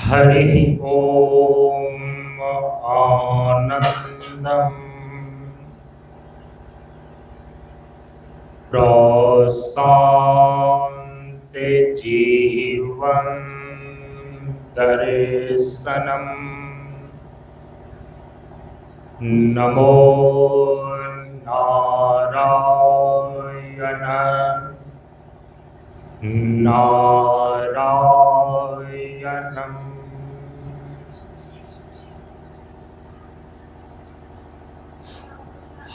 हरिः ॐ आनन्दम् प्रशान्ते जीवन् दर्शनम् नमो नारायण नारायणम्।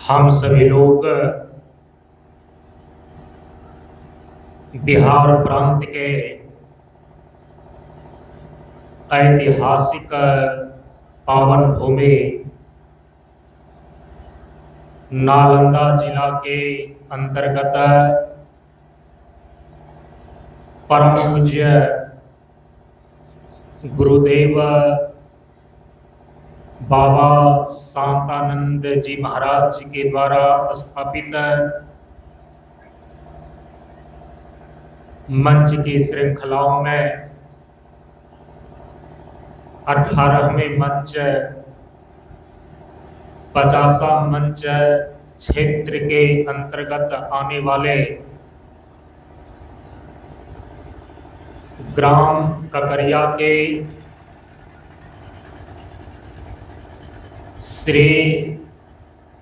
हम सभी लोग बिहार प्रांत के ऐतिहासिक पावन भूमि नालंदा जिला के अंतर्गत परम पूज्य गुरुदेव बाबा शांतानंद जी महाराज जी के द्वारा स्थापित मंच की श्रृंखलाओं में 18वें मंच 50वां मंच क्षेत्र के अंतर्गत आने वाले ग्राम ककरिया के श्री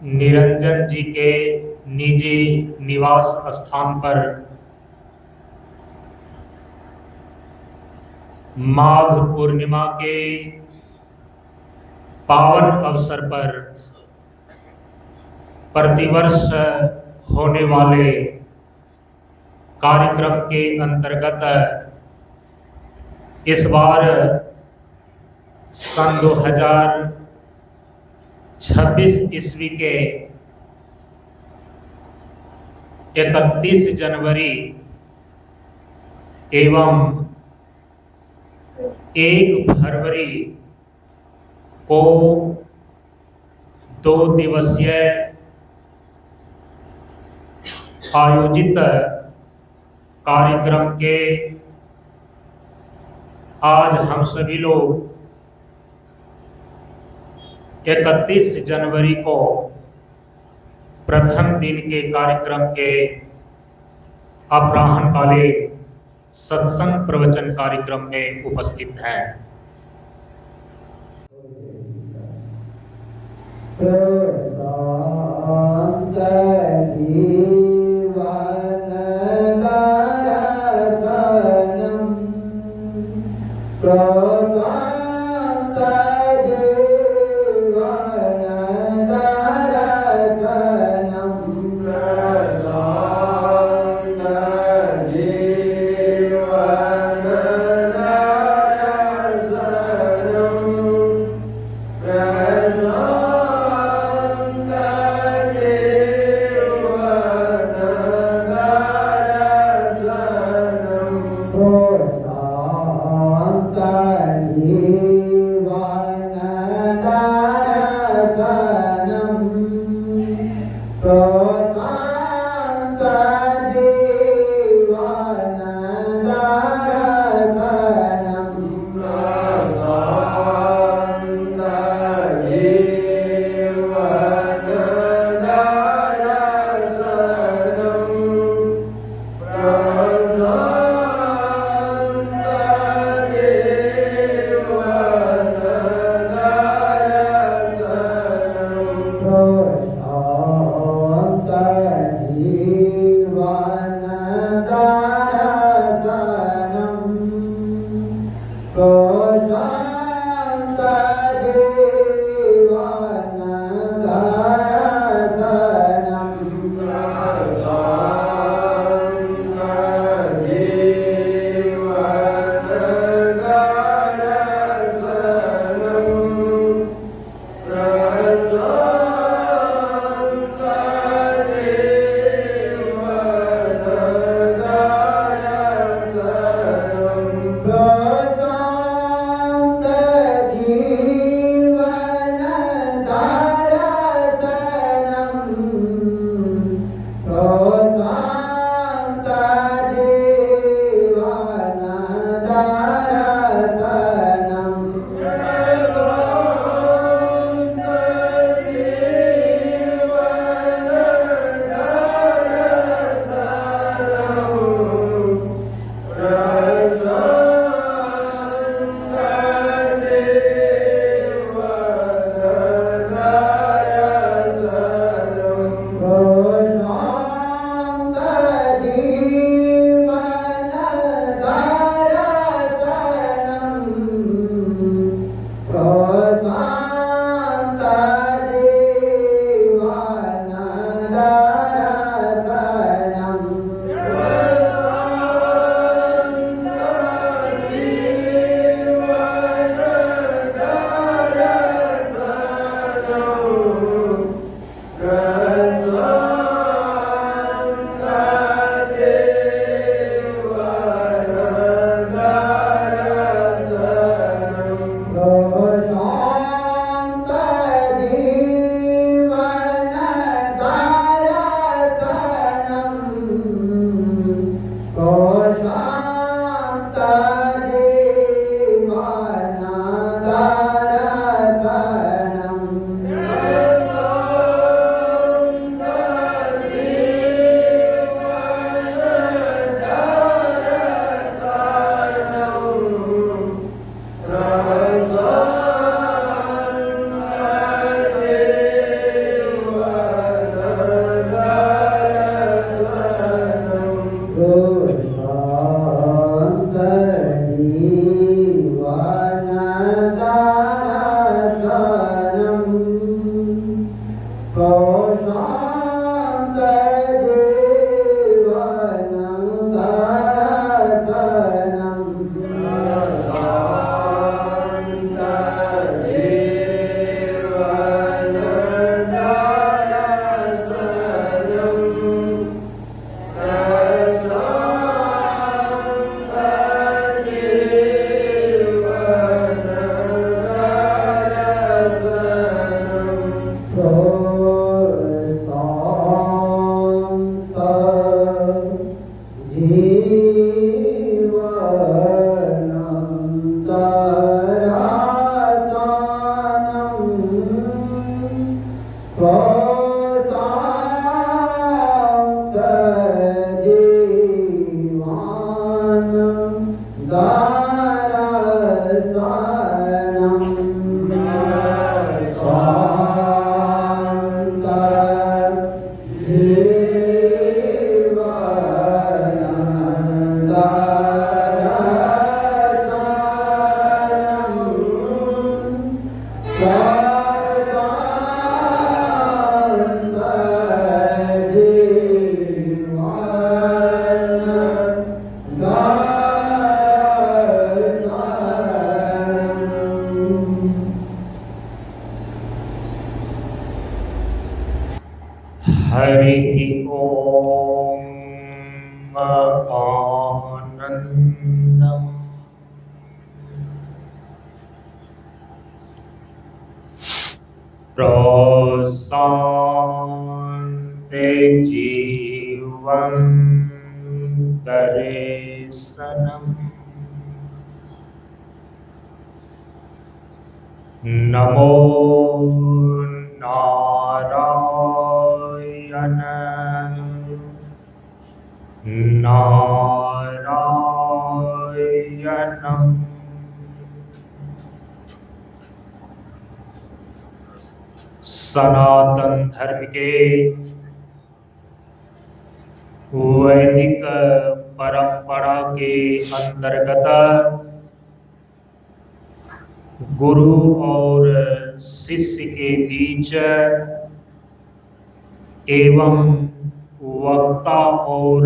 निरंजन जी के निजी निवास स्थान पर माघ पूर्णिमा के पावन अवसर पर प्रतिवर्ष होने वाले कार्यक्रम के अंतर्गत इस बार सन 2026 ईस्वी के 31 जनवरी एवं 1 फरवरी को 2 दिवसीय आयोजित कार्यक्रम के आज हम सभी लोग 31 जनवरी को प्रथम दिन के कार्यक्रम के अपराह्नकालीन सत्संग प्रवचन कार्यक्रम में उपस्थित हैं। आनंदम। प्रशांते जीवन दर्शनम। नमो नारायण नारायणं। सनातन धर्म के वैदिक परंपरा के अंतर्गत गुरु और शिष्य के बीच एवं वक्ता और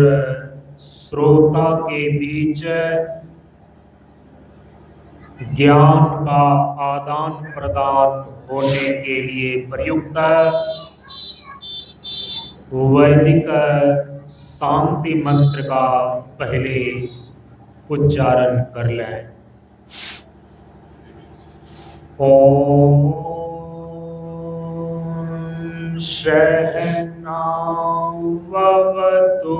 श्रोता के बीच ज्ञान का आदान प्रदान होने के लिए प्रयुक्त वैदिक शांति मंत्र का पहले उच्चारण कर लें। ओम सहनावतु।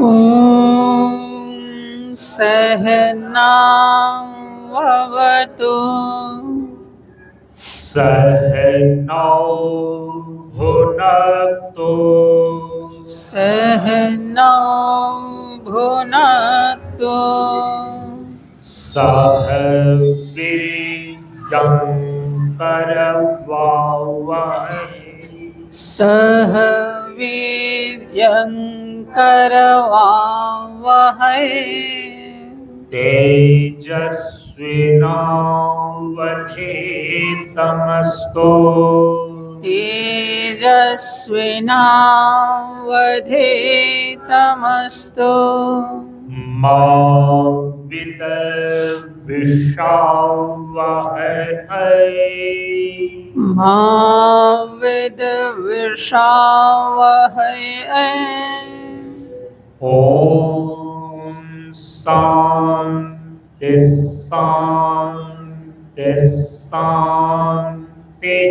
ओम सहनावतु। सहनौ भुनक्तु। सहनौ भुनक्तु। सह वीर्यं करवावहै। सह वीर्यं करवावहै। तेजस्विनावधीतमस्तु। तेजस्विनावधीतमस्तु। मा विद्विषावहै। मा विद्विषावहै। ओम शांति शांति शांति।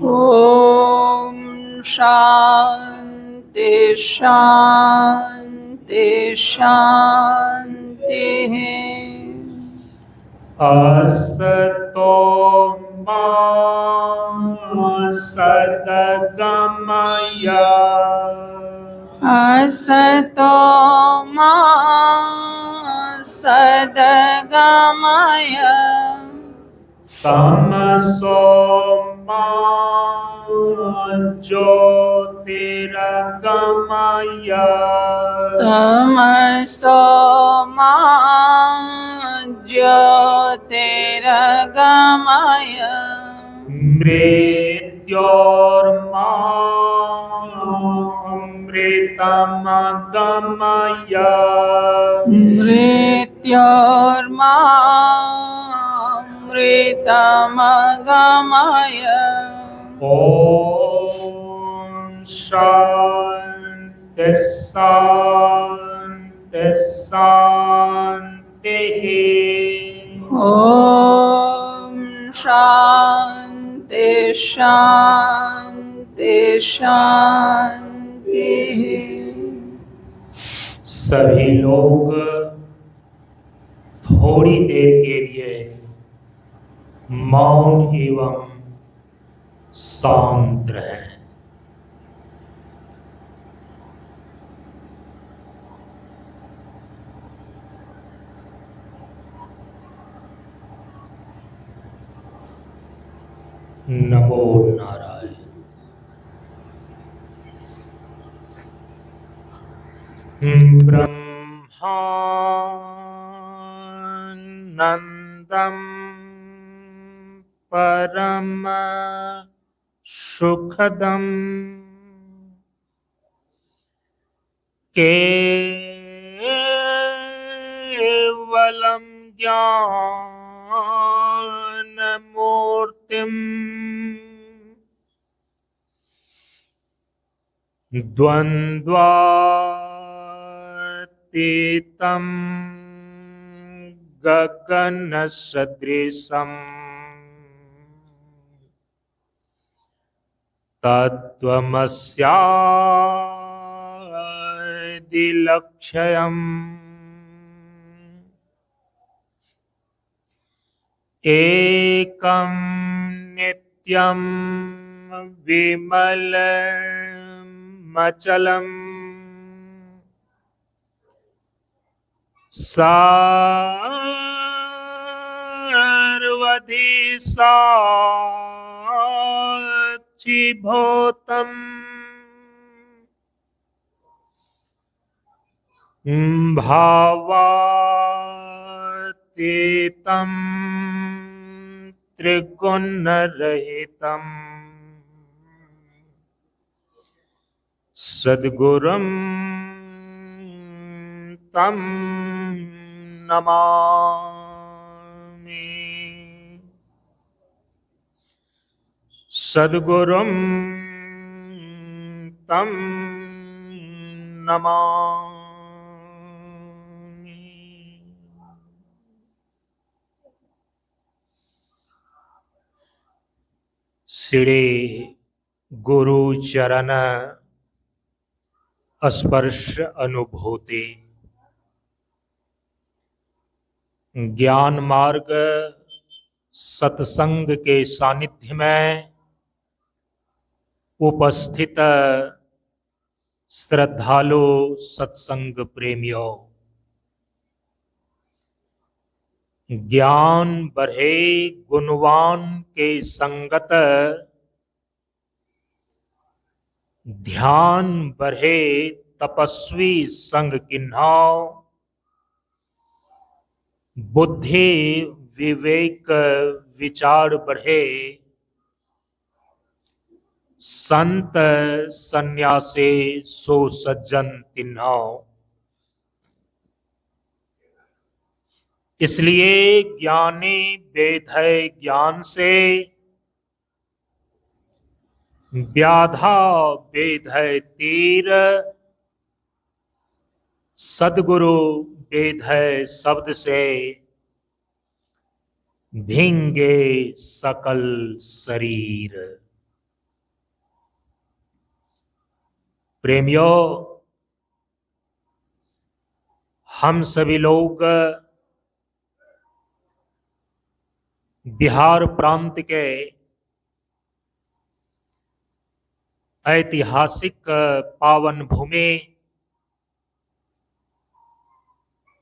ओम शांति शांति शांति। असतो मा सद्गमय। असतो मा सद्गमय। तमसो मा ज्योतिर्गमय। तमसो मा ज्योतिर्गमय। मृत्योर्मा अमृतमगमय। मृत्योर्मा अमृतमगमय। ओम शांति शांति शांति। ओम शांति शांति शांति। सभी लोग थोड़ी देर के लिए मौन एवं शांत रहें। नमो नारायण। ब्रह्मानंदं परम सुखदं केवलं ज्ञानमूर्तिम् द्वन्द्वातीतं गगनसदृशम् तत्त्वमस्यादिलक्ष्यम् एकं नित्यं विमलमचलम् सर्वधि साक्षिभूतम् भावातीतं त्रिगुणरहितम् सद्गुरुं तं नमामि। सद्गुरुं तं नमामि। श्री गुरु चरण स्पर्श अनुभूति ज्ञान मार्ग सत्संग के सानिध्य में उपस्थित श्रद्धालु सत्संग प्रेमियों, ज्ञान बढ़े गुणवान के संगत ध्यान बढ़े तपस्वी संग किन्हाव बुद्धि विवेक विचार बढ़े संत सन्यासी सो सज्जन तिन्हाव। इसलिए ज्ञानी बेधय ज्ञान से व्याधा बेधय तीर सद्गुरु बेधय शब्द से भींगे सकल शरीर। प्रेमियों, हम सभी लोग बिहार प्रांत के ऐतिहासिक पावन भूमि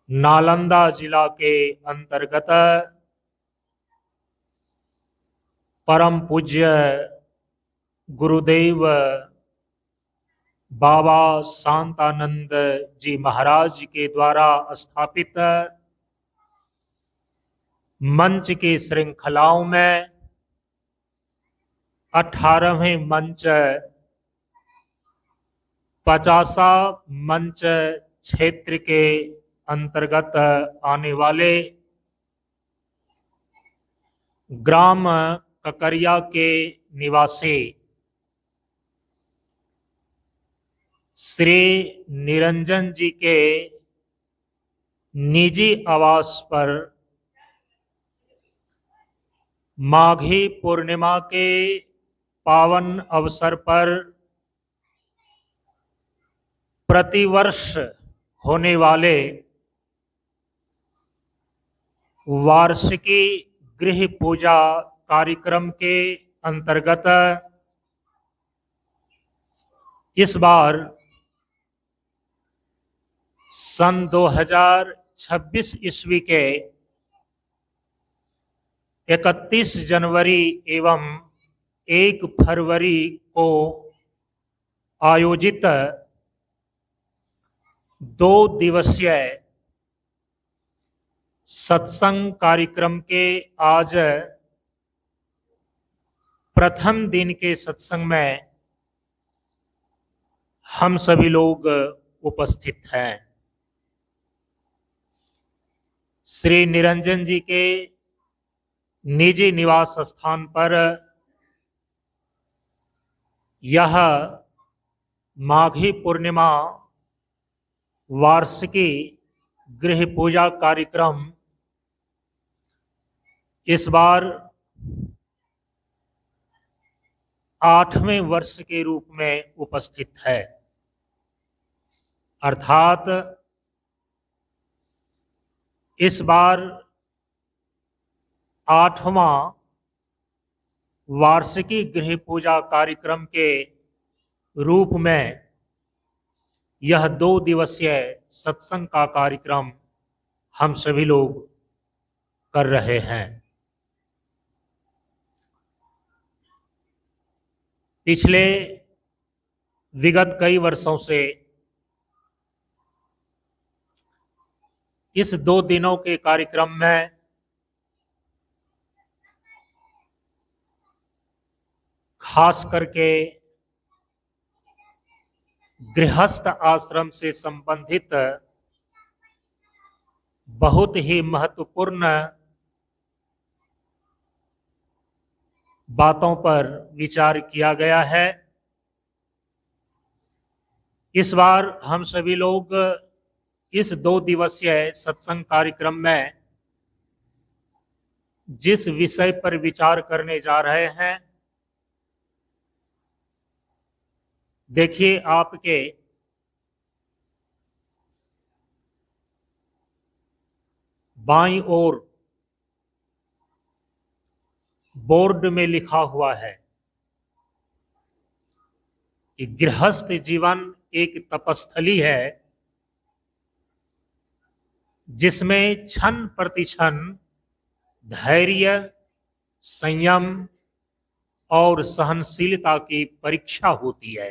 नालंदा जिला के अंतर्गत परम पूज्य गुरुदेव बाबा शांतानंद जी महाराज के द्वारा स्थापित मंच की श्रृंखलाओं में 18वें मंच 50 मंच क्षेत्र के अंतर्गत आने वाले ग्राम ककरिया के निवासी श्री निरंजन जी के निजी आवास पर माघी पूर्णिमा के पावन अवसर पर प्रतिवर्ष होने वाले वार्षिकी गृह पूजा कार्यक्रम के अंतर्गत इस बार सन 2026 ईस्वी के 31 जनवरी एवं 1 फरवरी को आयोजित 2 दिवसीय सत्संग कार्यक्रम के आज प्रथम दिन के सत्संग में हम सभी लोग उपस्थित हैं। श्री निरंजन जी के निजी निवास स्थान पर यह माघी पूर्णिमा वार्षिकी गृह पूजा कार्यक्रम इस बार 8वें वर्ष के रूप में उपस्थित है, अर्थात इस बार 8वां वार्षिकी गृह पूजा कार्यक्रम के रूप में यह 2 दिवसीय सत्संग का कार्यक्रम हम सभी लोग कर रहे हैं। पिछले विगत कई वर्षों से इस 2 दिनों के कार्यक्रम में खास करके गृहस्थ आश्रम से संबंधित बहुत ही महत्वपूर्ण बातों पर विचार किया गया है। इस बार हम सभी लोग इस 2 दिवसीय सत्संग कार्यक्रम में जिस विषय पर विचार करने जा रहे हैं, देखिए आपके बाईं ओर बोर्ड में लिखा हुआ है कि गृहस्थ जीवन एक तपस्थली है जिसमें क्षण प्रतिक्षण धैर्य, संयम और सहनशीलता की परीक्षा होती है।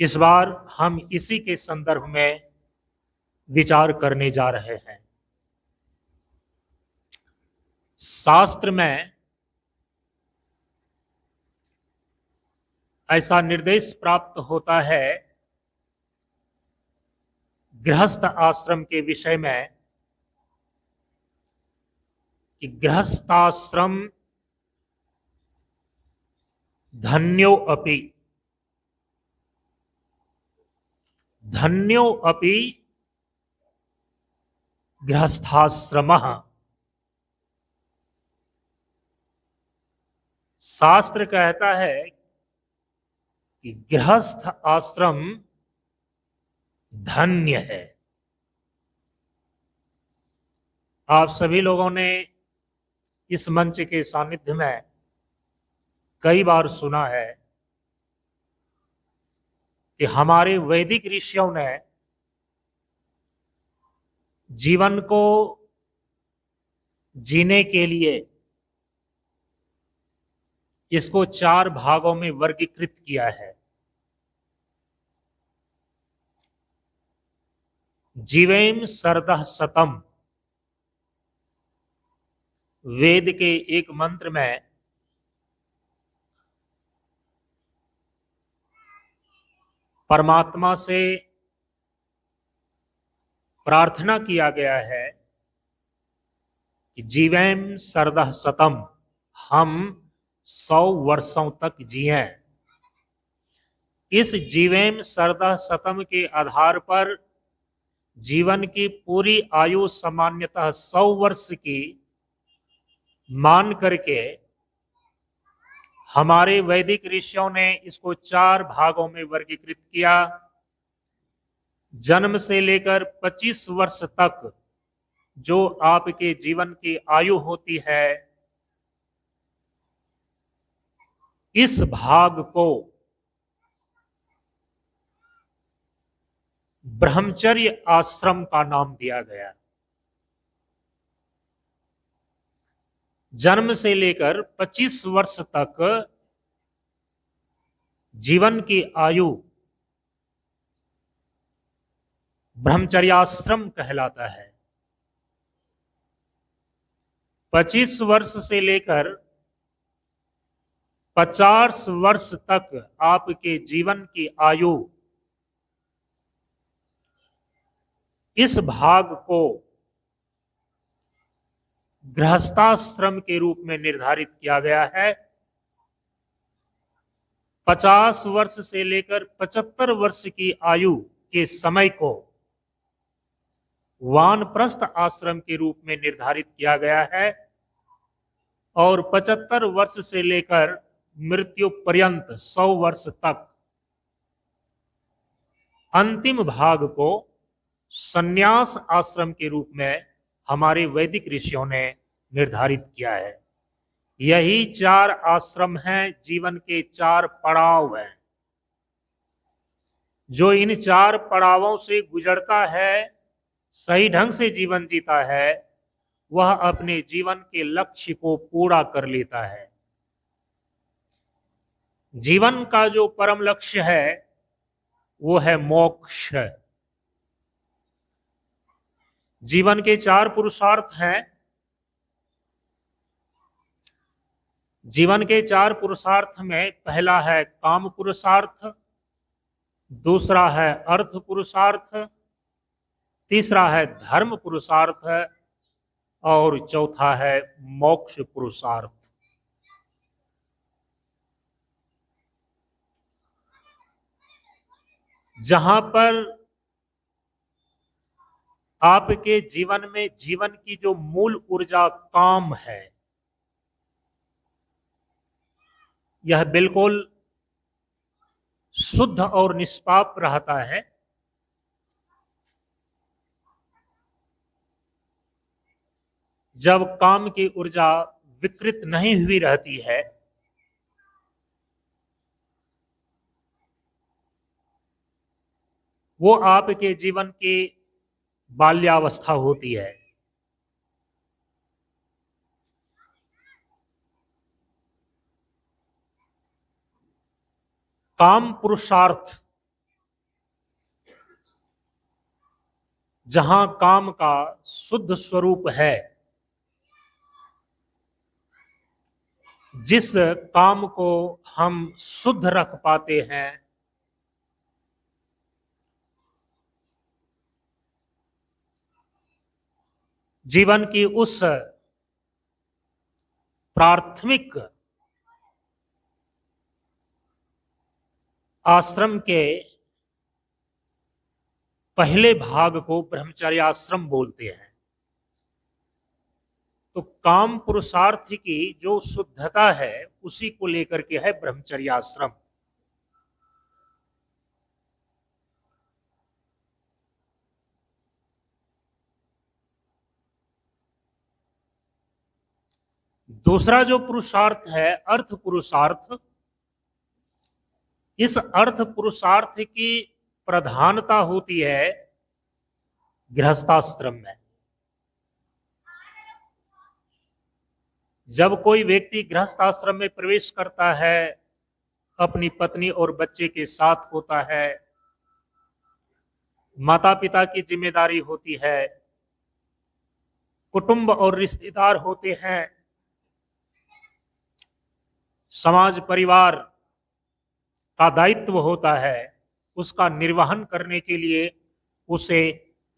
इस बार हम इसी के संदर्भ में विचार करने जा रहे हैं। शास्त्र में ऐसा निर्देश प्राप्त होता है गृहस्थ आश्रम के विषय में कि गृहस्थाश्रम धन्यो अपि गृहस्थाश्रमः। शास्त्र कहता है कि गृहस्थ आश्रम धन्य है। आप सभी लोगों ने इस मंच के सानिध्य में कई बार सुना है कि हमारे वैदिक ऋषियों ने जीवन को जीने के लिए इसको 4 भागों में वर्गीकृत किया है। जीवेम शरदः शतम्, वेद के एक मंत्र में परमात्मा से प्रार्थना किया गया है कि जीवेम शरदः शतम्, हम 100 वर्षों तक जिएं। इस जीवेम शरदः शतम् के आधार पर जीवन की पूरी आयु सामान्यतः 100 वर्ष की मान करके हमारे वैदिक ऋषियों ने इसको 4 भागों में वर्गीकृत किया। जन्म से लेकर 25 वर्ष तक जो आपके जीवन की आयु होती है, इस भाग को ब्रह्मचर्य आश्रम का नाम दिया गया। जन्म से लेकर 25 वर्ष तक जीवन की आयु ब्रह्मचर्याश्रम कहलाता है। 25 वर्ष से लेकर 50 वर्ष तक आपके जीवन की आयु, इस भाग को गृहस्थाश्रम के रूप में निर्धारित किया गया है। 50 वर्ष से लेकर 75 वर्ष की आयु के समय को वानप्रस्थ आश्रम के रूप में निर्धारित किया गया है और 75 वर्ष से लेकर मृत्यु पर्यंत 100 वर्ष तक अंतिम भाग को संन्यास आश्रम के रूप में हमारे वैदिक ऋषियों ने निर्धारित किया है। यही 4 आश्रम हैं, जीवन के 4 पड़ाव हैं। जो इन 4 पड़ावों से गुजरता है, सही ढंग से जीवन जीता है, वह अपने जीवन के लक्ष्य को पूरा कर लेता है। जीवन का जो परम लक्ष्य है वो है मोक्ष। जीवन के 4 पुरुषार्थ हैं। जीवन के 4 पुरुषार्थ में पहला है काम पुरुषार्थ, दूसरा है अर्थ पुरुषार्थ, तीसरा है धर्म पुरुषार्थ और चौथा है मोक्ष पुरुषार्थ। जहां पर आपके जीवन में जीवन की जो मूल ऊर्जा काम है, यह बिल्कुल शुद्ध और निष्पाप रहता है। जब काम की ऊर्जा विकृत नहीं हुई रहती है, वो आपके जीवन की बाल्यावस्था होती है। काम पुरुषार्थ, जहां काम का शुद्ध स्वरूप है, जिस काम को हम शुद्ध रख पाते हैं, जीवन की उस प्राथमिक आश्रम के पहले भाग को ब्रह्मचर्य आश्रम बोलते हैं। तो काम पुरुषार्थ की जो शुद्धता है उसी को लेकर के है ब्रह्मचर्य आश्रम। दूसरा जो पुरुषार्थ है अर्थ पुरुषार्थ, इस अर्थ पुरुषार्थ की प्रधानता होती है गृहस्थाश्रम में। जब कोई व्यक्ति गृहस्थाश्रम में प्रवेश करता है, अपनी पत्नी और बच्चे के साथ होता है, माता पिता की जिम्मेदारी होती है, कुटुंब और रिश्तेदार होते हैं, समाज परिवार का दायित्व होता है, उसका निर्वहन करने के लिए उसे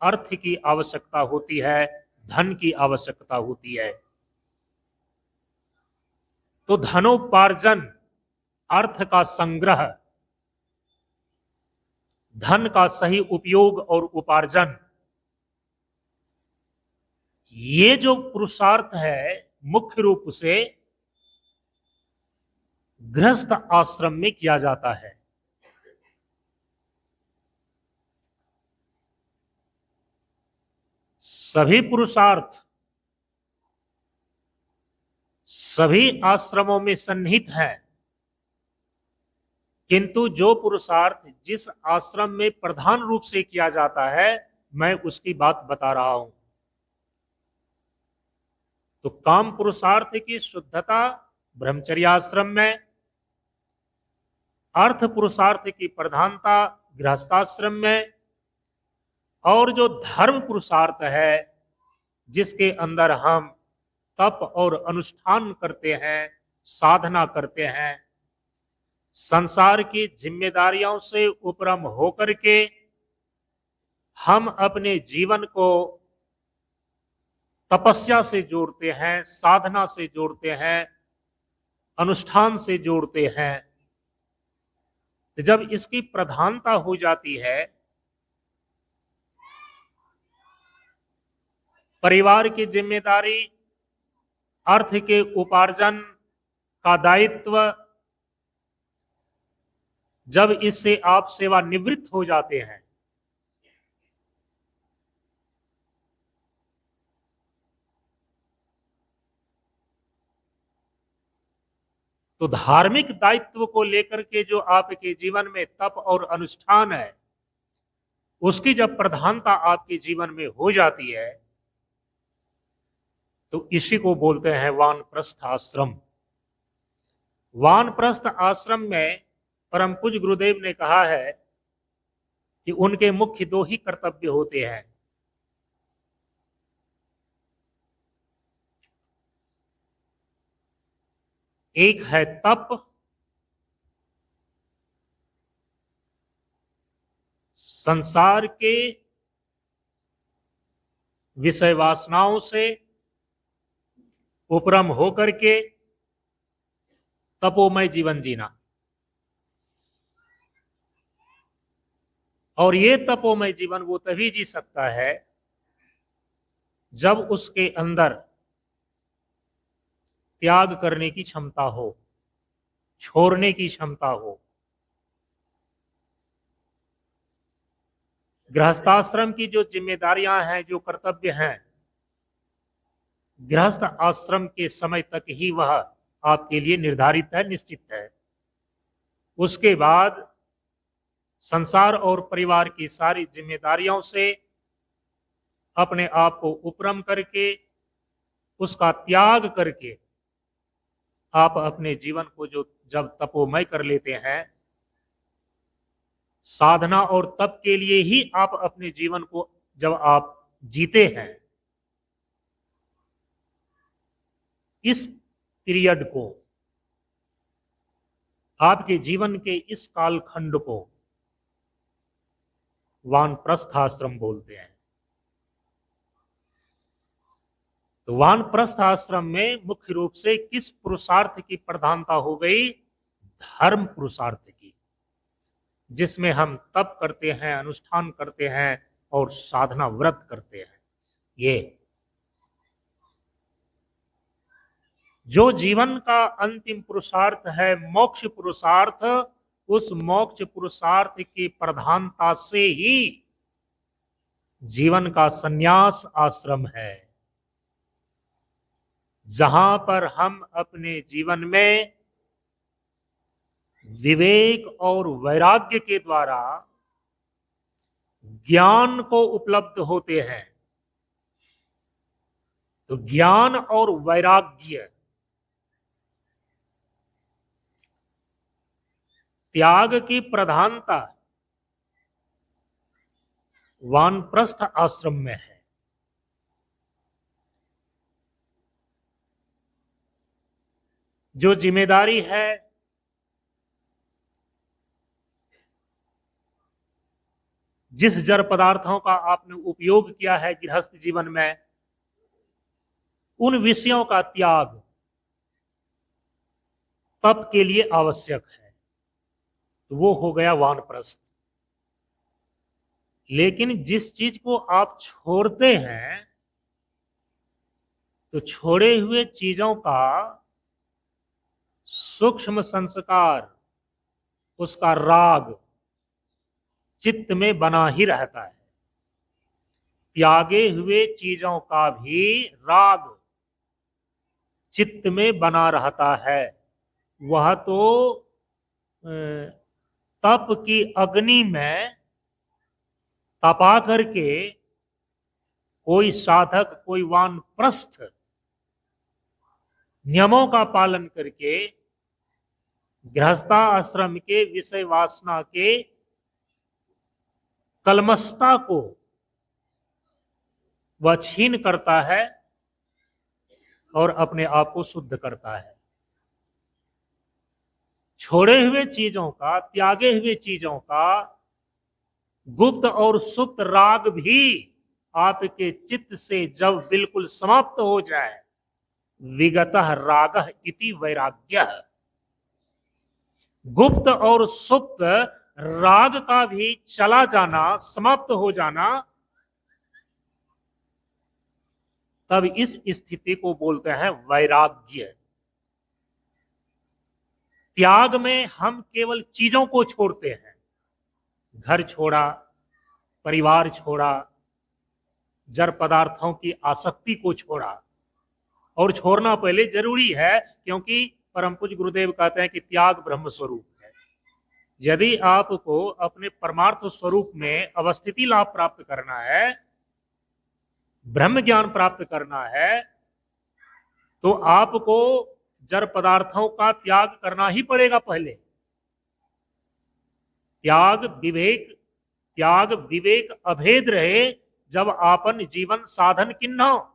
अर्थ की आवश्यकता होती है, धन की आवश्यकता होती है। तो धनोपार्जन, अर्थ का संग्रह, धन का सही उपयोग और उपार्जन, ये जो पुरुषार्थ है मुख्य रूप से गृहस्थ आश्रम में किया जाता है। सभी पुरुषार्थ सभी आश्रमों में सन्निहित हैं, किंतु जो पुरुषार्थ जिस आश्रम में प्रधान रूप से किया जाता है, मैं उसकी बात बता रहा हूं। तो काम पुरुषार्थ की शुद्धता ब्रह्मचर्य आश्रम में, अर्थ पुरुषार्थ की प्रधानता गृहस्थाश्रम में, और जो धर्म पुरुषार्थ है जिसके अंदर हम तप और अनुष्ठान करते हैं, साधना करते हैं, संसार की जिम्मेदारियों से उपरम होकर के हम अपने जीवन को तपस्या से जोड़ते हैं, साधना से जोड़ते हैं, अनुष्ठान से जोड़ते हैं, तो जब इसकी प्रधानता हो जाती है, परिवार की जिम्मेदारी, अर्थ के उपार्जन का दायित्व, जब इससे आप सेवानिवृत्त हो जाते हैं तो धार्मिक दायित्व को लेकर के जो आपके जीवन में तप और अनुष्ठान है, उसकी जब प्रधानता आपके जीवन में हो जाती है तो इसी को बोलते हैं वानप्रस्थ आश्रम। वानप्रस्थ आश्रम में परम पूज्य गुरुदेव ने कहा है कि उनके मुख्य दो ही कर्तव्य होते हैं। एक है तप, संसार के विषय वासनाओं से उपरम होकर के तपोमय जीवन जीना। और ये तपोमय जीवन वो तभी जी सकता है जब उसके अंदर त्याग करने की क्षमता हो, छोड़ने की क्षमता हो। गृहस्थाश्रम की जो जिम्मेदारियां हैं, जो कर्तव्य हैं, गृहस्थ आश्रम के समय तक ही वह आपके लिए निर्धारित है, निश्चित है। उसके बाद संसार और परिवार की सारी जिम्मेदारियों से अपने आप को उपरम करके, उसका त्याग करके आप अपने जीवन को जो जब तपोमय कर लेते हैं, साधना और तप के लिए ही आप अपने जीवन को जब आप जीते हैं, इस पीरियड को, आपके जीवन के इस कालखंड को वानप्रस्थ आश्रम बोलते हैं। तो वानप्रस्थ आश्रम में मुख्य रूप से किस पुरुषार्थ की प्रधानता हो गई? धर्म पुरुषार्थ की, जिसमें हम तप करते हैं, अनुष्ठान करते हैं और साधना व्रत करते हैं। ये जो जीवन का अंतिम पुरुषार्थ है, मोक्ष पुरुषार्थ, उस मोक्ष पुरुषार्थ की प्रधानता से ही जीवन का संन्यास आश्रम है, जहां पर हम अपने जीवन में विवेक और वैराग्य के द्वारा ज्ञान को उपलब्ध होते हैं। तो ज्ञान और वैराग्य, त्याग की प्रधानता वानप्रस्थ आश्रम में है। जो जिम्मेदारी है जिस जड़ पदार्थों का आपने उपयोग किया है गृहस्थ जीवन में, उन विषयों का त्याग तप के लिए आवश्यक है, तो वो हो गया वानप्रस्थ। लेकिन जिस चीज को आप छोड़ते हैं, तो छोड़े हुए चीजों का सूक्ष्म संस्कार, उसका राग चित्त में बना ही रहता है। त्यागे हुए चीजों का भी राग चित्त में बना रहता है। वह तो तप की अग्नि में तपा करके कोई साधक, कोई वानप्रस्थ नियमों का पालन करके गृहस्थाश्रम के विषय वासना के कलमस्ता को वह छीन करता है और अपने आप को शुद्ध करता है। छोड़े हुए चीजों का, त्यागे हुए चीजों का गुप्त और सुप्त राग भी आपके चित्त से जब बिल्कुल समाप्त हो जाए, विगतः रागः इति वैराग्यः, गुप्त और सुप्त राग का भी चला जाना, समाप्त हो जाना, तब इस स्थिति को बोलते हैं वैराग्य। त्याग में हम केवल चीजों को छोड़ते हैं, घर छोड़ा, परिवार छोड़ा, जड़ पदार्थों की आसक्ति को छोड़ा। और छोड़ना पहले जरूरी है, क्योंकि परम पूज्य गुरुदेव कहते हैं कि त्याग ब्रह्म स्वरूप है। यदि आपको अपने परमार्थ स्वरूप में अवस्थिति लाभ प्राप्त करना है, ब्रह्म ज्ञान प्राप्त करना है, तो आपको जड़ पदार्थों का त्याग करना ही पड़ेगा पहले। त्याग विवेक अभेद रहे, जब आपन जीवन साधन किन्नो।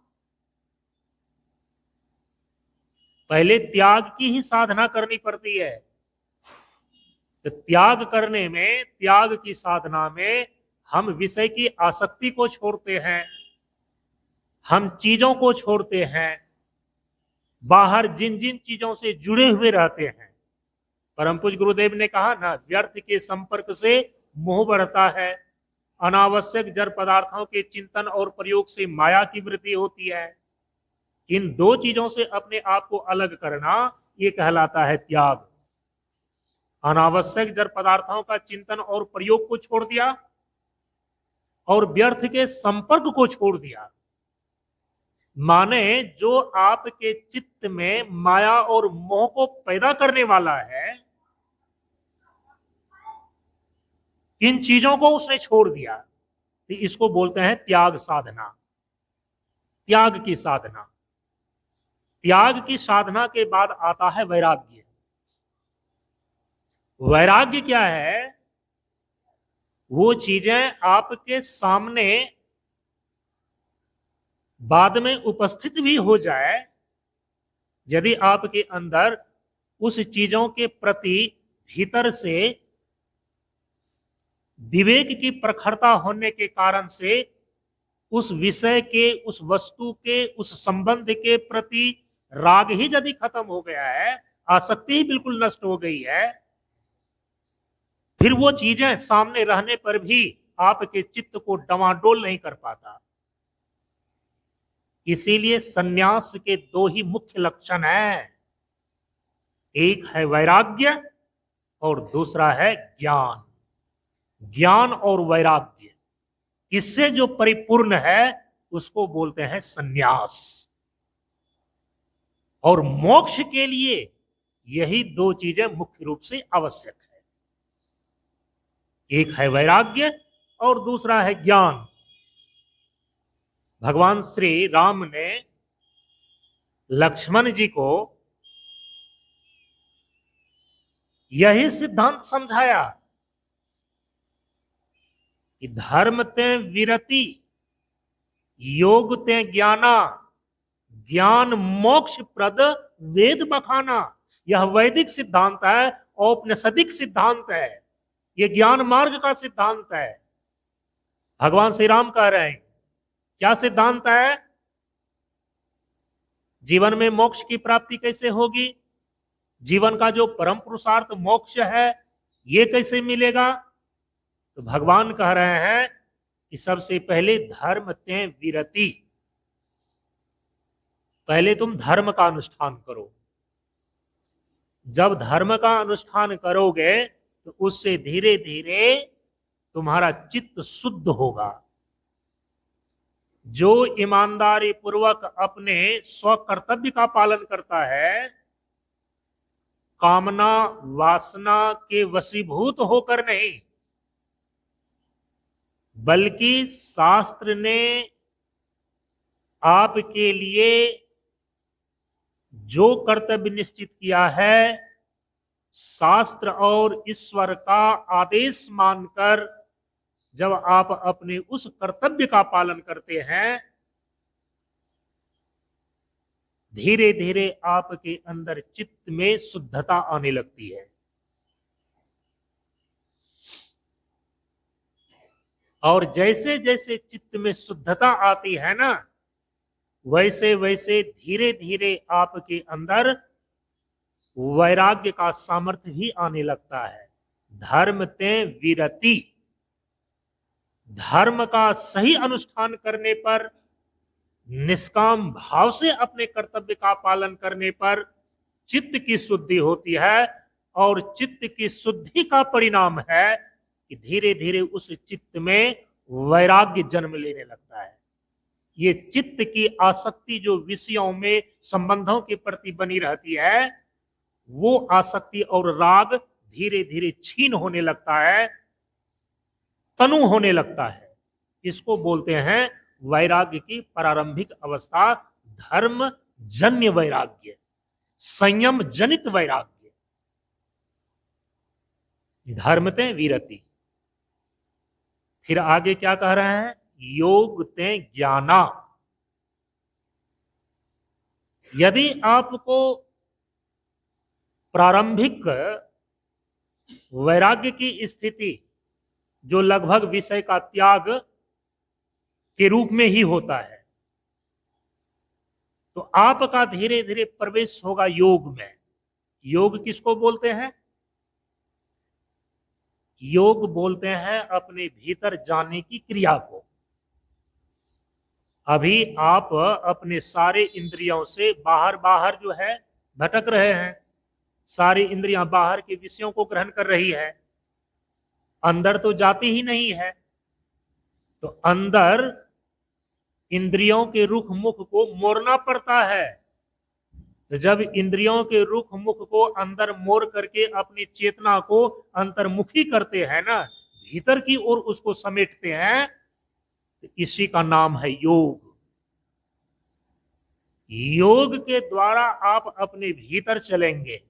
पहले त्याग की ही साधना करनी पड़ती है। तो त्याग करने में, त्याग की साधना में हम विषय की आसक्ति को छोड़ते हैं, हम चीजों को छोड़ते हैं, बाहर जिन जिन चीजों से जुड़े हुए रहते हैं। परम पूज्य गुरुदेव ने कहा ना, व्यर्थ के संपर्क से मोह बढ़ता है, अनावश्यक जड़ पदार्थों के चिंतन और प्रयोग से माया की वृद्धि होती है। इन दो चीजों से अपने आप को अलग करना, ये कहलाता है त्याग। अनावश्यक जड़ पदार्थों का चिंतन और प्रयोग को छोड़ दिया और व्यर्थ के संपर्क को छोड़ दिया। माने जो आपके चित्त में माया और मोह को पैदा करने वाला है, इन चीजों को उसने छोड़ दिया। तो इसको बोलते हैं त्याग साधना, त्याग की साधना। त्याग की साधना के बाद आता है वैराग्य। वैराग्य क्या है? वो चीजें आपके सामने बाद में उपस्थित भी हो जाए, यदि आपके अंदर उस चीजों के प्रति भीतर से विवेक की प्रखरता होने के कारण से उस विषय के, उस वस्तु के, उस संबंध के प्रति राग ही यदि खत्म हो गया है, आसक्ति ही बिल्कुल नष्ट हो गई है, फिर वो चीजें सामने रहने पर भी आपके चित्त को डवाडोल नहीं कर पाता। इसीलिए सन्यास के दो ही मुख्य लक्षण हैं, एक है वैराग्य और दूसरा है ज्ञान। ज्ञान और वैराग्य, इससे जो परिपूर्ण है उसको बोलते हैं सन्यास। और मोक्ष के लिए यही दो चीजें मुख्य रूप से आवश्यक है, एक है वैराग्य और दूसरा है ज्ञान। भगवान श्री राम ने लक्ष्मण जी को यही सिद्धांत समझाया कि धर्म ते विरति, योग ते ज्ञाना, ज्ञान मोक्ष प्रद वेद बखाना। यह वैदिक सिद्धांत है, औपनिषदिक सिद्धांत है, यह ज्ञान मार्ग का सिद्धांत है। भगवान श्री राम कह रहे हैं, क्या सिद्धांत है? जीवन में मोक्ष की प्राप्ति कैसे होगी, जीवन का जो परम पुरुषार्थ मोक्ष है, ये कैसे मिलेगा? तो भगवान कह रहे हैं कि सबसे पहले धर्म ते विरति, पहले तुम धर्म का अनुष्ठान करो। जब धर्म का अनुष्ठान करोगे तो उससे धीरे धीरे तुम्हारा चित्त शुद्ध होगा। जो ईमानदारी पूर्वक अपने स्व कर्तव्य का पालन करता है, कामना वासना के वशीभूत होकर नहीं, बल्कि शास्त्र ने आपके लिए जो कर्तव्य निश्चित किया है, शास्त्र और ईश्वर का आदेश मानकर जब आप अपने उस कर्तव्य का पालन करते हैं, धीरे धीरे आपके अंदर चित्त में शुद्धता आने लगती है। और जैसे जैसे चित्त में शुद्धता आती है ना, वैसे वैसे धीरे धीरे आपके अंदर वैराग्य का सामर्थ्य भी आने लगता है। धर्म ते विरति, धर्म का सही अनुष्ठान करने पर, निष्काम भाव से अपने कर्तव्य का पालन करने पर चित्त की शुद्धि होती है, और चित्त की शुद्धि का परिणाम है कि धीरे धीरे उस चित्त में वैराग्य जन्म लेने लगता है। ये चित्त की आसक्ति जो विषयों में संबंधों के प्रति बनी रहती है, वो आसक्ति और राग धीरे धीरे छीन होने लगता है, तनु होने लगता है। इसको बोलते हैं वैराग्य की प्रारंभिक अवस्था, धर्म जन्य वैराग्य, संयम जनित वैराग्य। धर्मते विरति। फिर आगे क्या कह रहे हैं? योग ते ज्ञाना। यदि आपको प्रारंभिक वैराग्य की स्थिति जो लगभग विषय का त्याग के रूप में ही होता है, तो आपका धीरे धीरे प्रवेश होगा योग में। योग किसको बोलते हैं? योग बोलते हैं अपने भीतर जाने की क्रिया को। अभी आप अपने सारे इंद्रियों से बाहर बाहर जो है भटक रहे हैं, सारी इंद्रियां बाहर के विषयों को ग्रहण कर रही है, अंदर तो जाती ही नहीं है। तो अंदर इंद्रियों के रुख मुख को मोड़ना पड़ता है। तो जब इंद्रियों के रुख मुख को अंदर मोड़ करके अपनी चेतना को अंतर्मुखी करते हैं ना, भीतर की ओर उसको समेटते हैं, तो इसी का नाम है योग। योग के द्वारा आप अपने भीतर चलेंगे।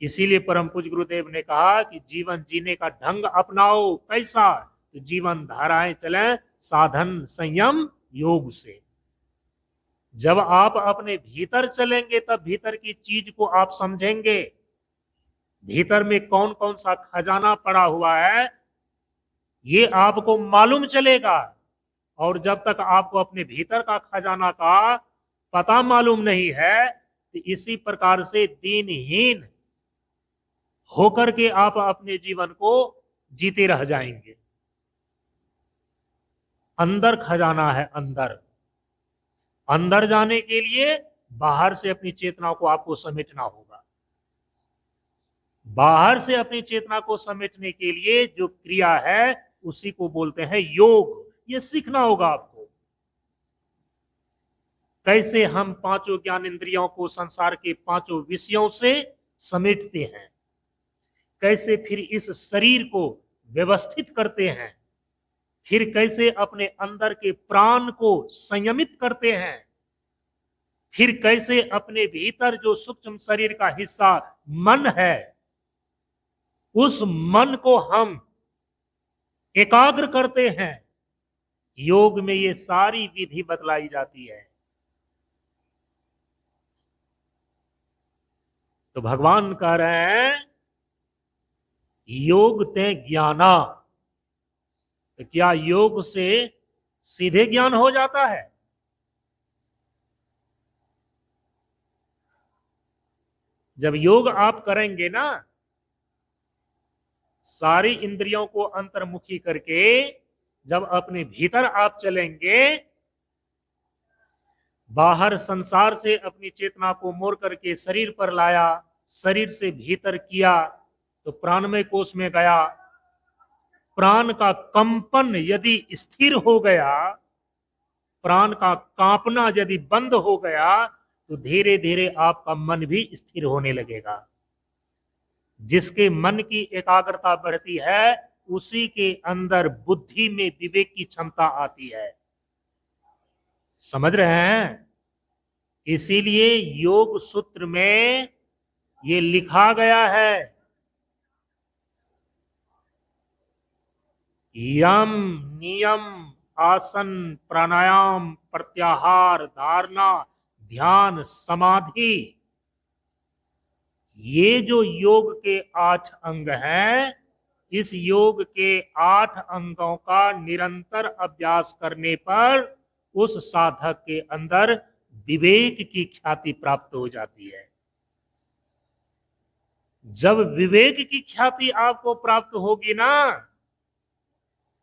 इसीलिए परम पूज्य गुरुदेव ने कहा कि जीवन जीने का ढंग अपनाओ। कैसा? तो जीवन धाराएं चले साधन संयम योग से। जब आप अपने भीतर चलेंगे तब भीतर की चीज को आप समझेंगे। भीतर में कौन कौन सा खजाना पड़ा हुआ है ये आपको मालूम चलेगा। और जब तक आपको अपने भीतर का खजाना का पता मालूम नहीं है, तो इसी प्रकार से दीनहीन होकर के आप अपने जीवन को जीते रह जाएंगे। अंदर खजाना है, अंदर। अंदर जाने के लिए बाहर से अपनी चेतना को आपको समेटना होगा। बाहर से अपनी चेतना को समेटने के लिए जो क्रिया है उसी को बोलते हैं योग। ये सीखना होगा आपको। कैसे हम पांचों ज्ञान इंद्रियों को संसार के पांचों विषयों से समेटते हैं, कैसे फिर इस शरीर को व्यवस्थित करते हैं, फिर कैसे अपने अंदर के प्राण को संयमित करते हैं, फिर कैसे अपने भीतर जो सूक्ष्म शरीर का हिस्सा मन है, उस मन को हम एकाग्र करते हैं। योग में ये सारी विधि बतलाई जाती है। तो भगवान कह रहे हैं योग ते ज्ञाना। तो क्या योग से सीधे ज्ञान हो जाता है? जब योग आप करेंगे ना, सारी इंद्रियों को अंतर्मुखी करके जब अपने भीतर आप चलेंगे, बाहर संसार से अपनी चेतना को मोड़ करके शरीर पर लाया, शरीर से भीतर किया तो प्राणमय कोश में गया। प्राण का कंपन यदि स्थिर हो गया, प्राण का कांपना यदि बंद हो गया, तो धीरे धीरे आपका मन भी स्थिर होने लगेगा। जिसके मन की एकाग्रता बढ़ती है उसी के अंदर बुद्धि में विवेक की क्षमता आती है। समझ रहे हैं? इसीलिए योग सूत्र में ये लिखा गया है, यम नियम आसन प्राणायाम प्रत्याहार धारणा ध्यान समाधि, ये जो योग के 8 अंग हैं, इस योग के 8 अंगों का निरंतर अभ्यास करने पर उस साधक के अंदर विवेक की ख्याति प्राप्त हो जाती है। जब विवेक की ख्याति आपको प्राप्त होगी ना,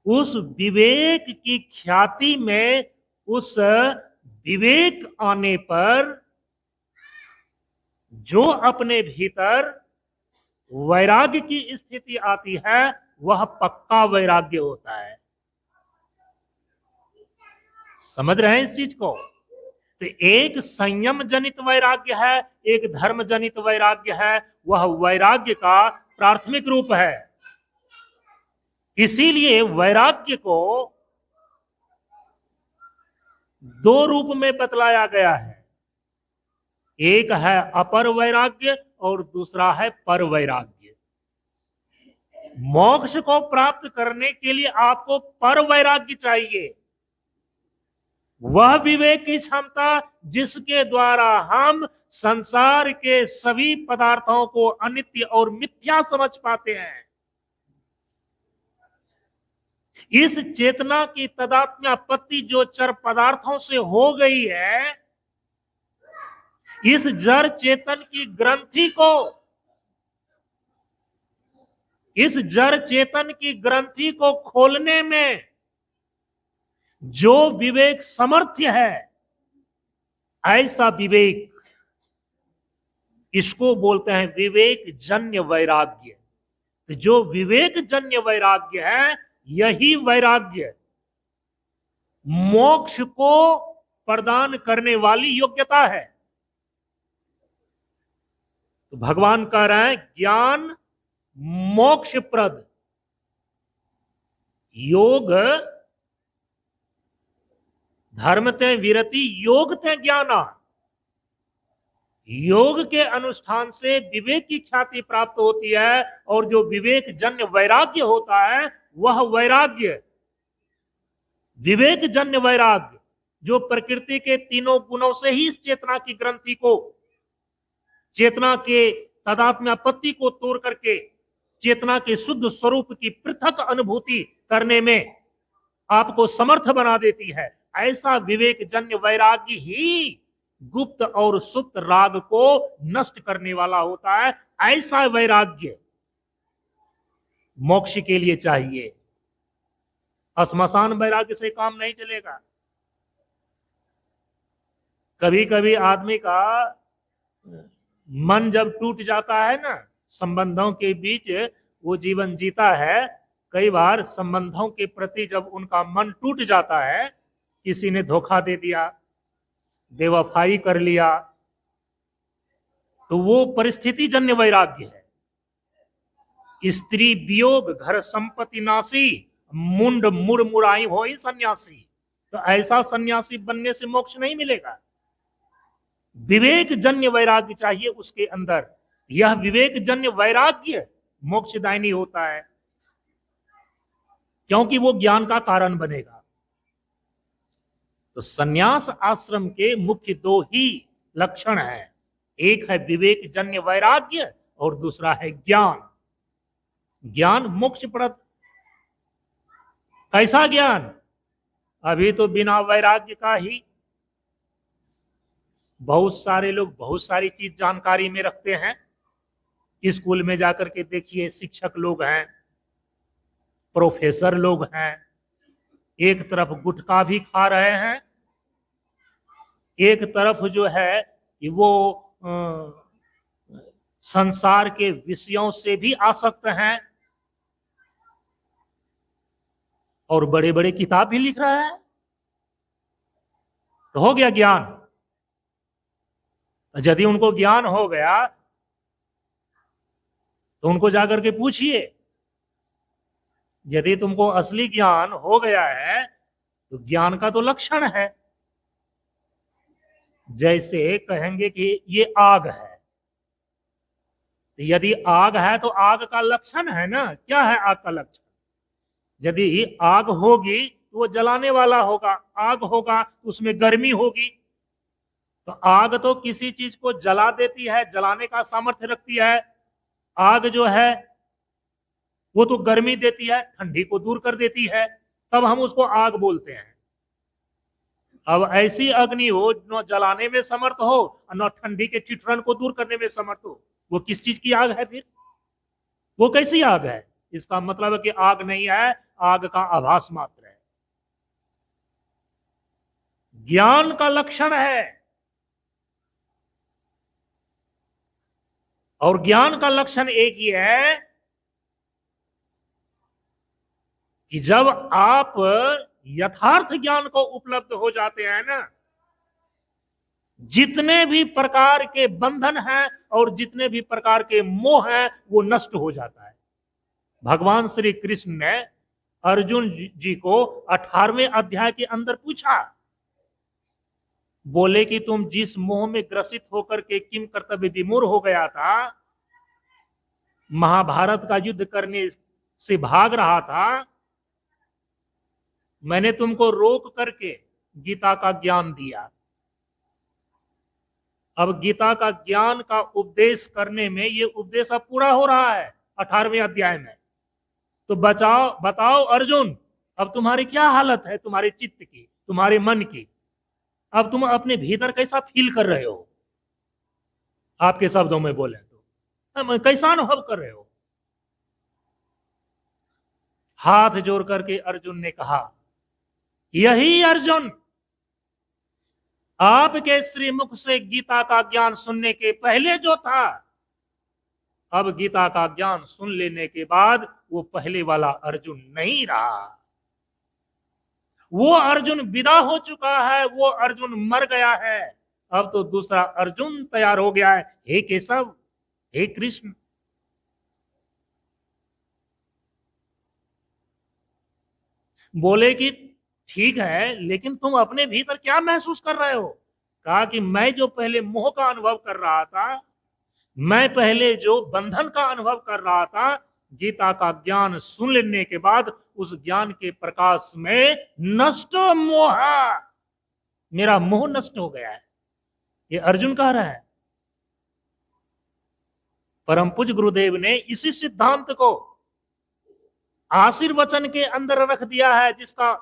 उस विवेक की ख्याति में उस विवेक आने पर जो अपने भीतर वैराग्य की स्थिति आती है, वह पक्का वैराग्य होता है। समझ रहे हैं इस चीज को? तो एक संयम जनित वैराग्य है, एक धर्म जनित वैराग्य है। वह वैराग्य का प्राथमिक रूप है। इसीलिए वैराग्य को दो रूप में बतलाया गया है। एक है अपर वैराग्य और दूसरा है पर वैराग्य। मोक्ष को प्राप्त करने के लिए आपको पर वैराग्य चाहिए, वह विवेक की क्षमता जिसके द्वारा हम संसार के सभी पदार्थों को अनित्य और मिथ्या समझ पाते हैं। इस चेतना की तादात्म्यापत्ति जो चर पदार्थों से हो गई है, इस जड़ चेतन की ग्रंथि को, इस जड़ चेतन की ग्रंथि को खोलने में जो विवेक समर्थ्य है, ऐसा विवेक, इसको बोलते हैं विवेक जन्य वैराग्य। तो जो विवेक जन्य वैराग्य है, यही वैराग्य मोक्ष को प्रदान करने वाली योग्यता है। तो भगवान कह रहे हैं ज्ञान मोक्षप्रद, योग धर्म ते विरति योग ते ज्ञाना। योग के अनुष्ठान से विवेक की ख्याति प्राप्त होती है, और जो विवेक जन्य वैराग्य होता है, वह वैराग्य, विवेक जन्य वैराग्य, जो प्रकृति के तीनों गुणों से ही इस चेतना की ग्रंथि को, चेतना के तादात्म्यापत्ति को तोड़ करके चेतना के शुद्ध स्वरूप की पृथक अनुभूति करने में आपको समर्थ बना देती है। ऐसा विवेक जन्य वैराग्य ही गुप्त और सुप्त राग को नष्ट करने वाला होता है। ऐसा वैराग्य मोक्ष के लिए चाहिए। श्मशान वैराग्य से काम नहीं चलेगा। कभी कभी आदमी का मन जब टूट जाता है ना, संबंधों के बीच वो जीवन जीता है, कई बार संबंधों के प्रति जब उनका मन टूट जाता है, किसी ने धोखा दे दिया, बेवफाई कर लिया, तो वो परिस्थिति जन्य वैराग्य है। स्त्री वियोग घर संपत्ति नासी, मुंड मुड़ मुड़ाई हो ही सन्यासी। तो ऐसा सन्यासी बनने से मोक्ष नहीं मिलेगा। विवेक जन्य वैराग्य चाहिए उसके अंदर। यह विवेक जन्य वैराग्य मोक्षदायिनी होता है, क्योंकि वो ज्ञान का कारण बनेगा। तो सन्यास आश्रम के मुख्य दो ही लक्षण हैं, एक है विवेक जन्य वैराग्य और दूसरा है ज्ञान। ज्ञान मोक्षप्रद। कैसा ज्ञान? अभी तो बिना वैराग्य का ही बहुत सारे लोग बहुत सारी चीज जानकारी में रखते हैं। स्कूल में जाकर के देखिए, शिक्षक लोग हैं, प्रोफेसर लोग हैं, एक तरफ गुटखा भी खा रहे हैं, एक तरफ जो है कि वो संसार के विषयों से भी आसक्त हैं, और बड़े बड़े किताब भी लिख रहा है। तो हो गया ज्ञान। यदि उनको ज्ञान हो गया तो उनको जाकर के पूछिए, यदि तुमको असली ज्ञान हो गया है तो ज्ञान का तो लक्षण है। जैसे कहेंगे कि ये आग है, तो यदि आग है तो आग का लक्षण है ना, क्या है आग का लक्षण? यदि आग होगी तो वो जलाने वाला होगा, आग होगा तो उसमें गर्मी होगी। तो आग तो किसी चीज को जला देती है, जलाने का सामर्थ्य रखती है। आग जो है वो तो गर्मी देती है, ठंडी को दूर कर देती है, तब हम उसको आग बोलते हैं। अब ऐसी अग्नि हो न जलाने में समर्थ हो और न ठंडी के ठिठुरन को दूर करने में समर्थ हो, वो किस चीज की आग है फिर? वो कैसी आग है? इसका मतलब है कि आग नहीं है, आग का आभास मात्र है। ज्ञान का लक्षण है, और ज्ञान का लक्षण एक ही है कि जब आप यथार्थ ज्ञान को उपलब्ध हो जाते हैं ना, जितने भी प्रकार के बंधन हैं और जितने भी प्रकार के मोह हैं वो नष्ट हो जाता है। भगवान श्री कृष्ण ने अर्जुन जी को 18वें अध्याय के अंदर पूछा, बोले कि तुम जिस मोह में ग्रसित होकर के किम कर्तव्य विमूढ़ हो गया था, महाभारत का युद्ध करने से भाग रहा था, मैंने तुमको रोक करके गीता का ज्ञान दिया। अब गीता का ज्ञान का उपदेश करने में ये उपदेश अब पूरा हो रहा है 18वें अध्याय में। तो बताओ अर्जुन, अब तुम्हारी क्या हालत है, तुम्हारे चित्त की, तुम्हारे मन की? अब तुम अपने भीतर कैसा फील कर रहे हो? आपके शब्दों में बोले तो कैसा अनुभव कर रहे हो? हाथ जोड़ करके अर्जुन ने कहा, यही अर्जुन आपके श्रीमुख से गीता का ज्ञान सुनने के पहले जो था, अब गीता का ज्ञान सुन लेने के बाद वो पहले वाला अर्जुन नहीं रहा। वो अर्जुन विदा हो चुका है, वो अर्जुन मर गया है। अब तो दूसरा अर्जुन तैयार हो गया है। हे केशव, हे कृष्ण, बोले कि ठीक है, लेकिन तुम अपने भीतर क्या महसूस कर रहे हो? कहा कि मैं जो पहले मोह का अनुभव कर रहा था, मैं पहले जो बंधन का अनुभव कर रहा था, गीता का ज्ञान सुन लेने के बाद उस ज्ञान के प्रकाश में नष्ट मोह, मेरा मोह नष्ट हो गया है। ये अर्जुन कह रहा है। परम पूज्य गुरुदेव ने इसी सिद्धांत को आशीर्वचन के अंदर रख दिया है, जिसका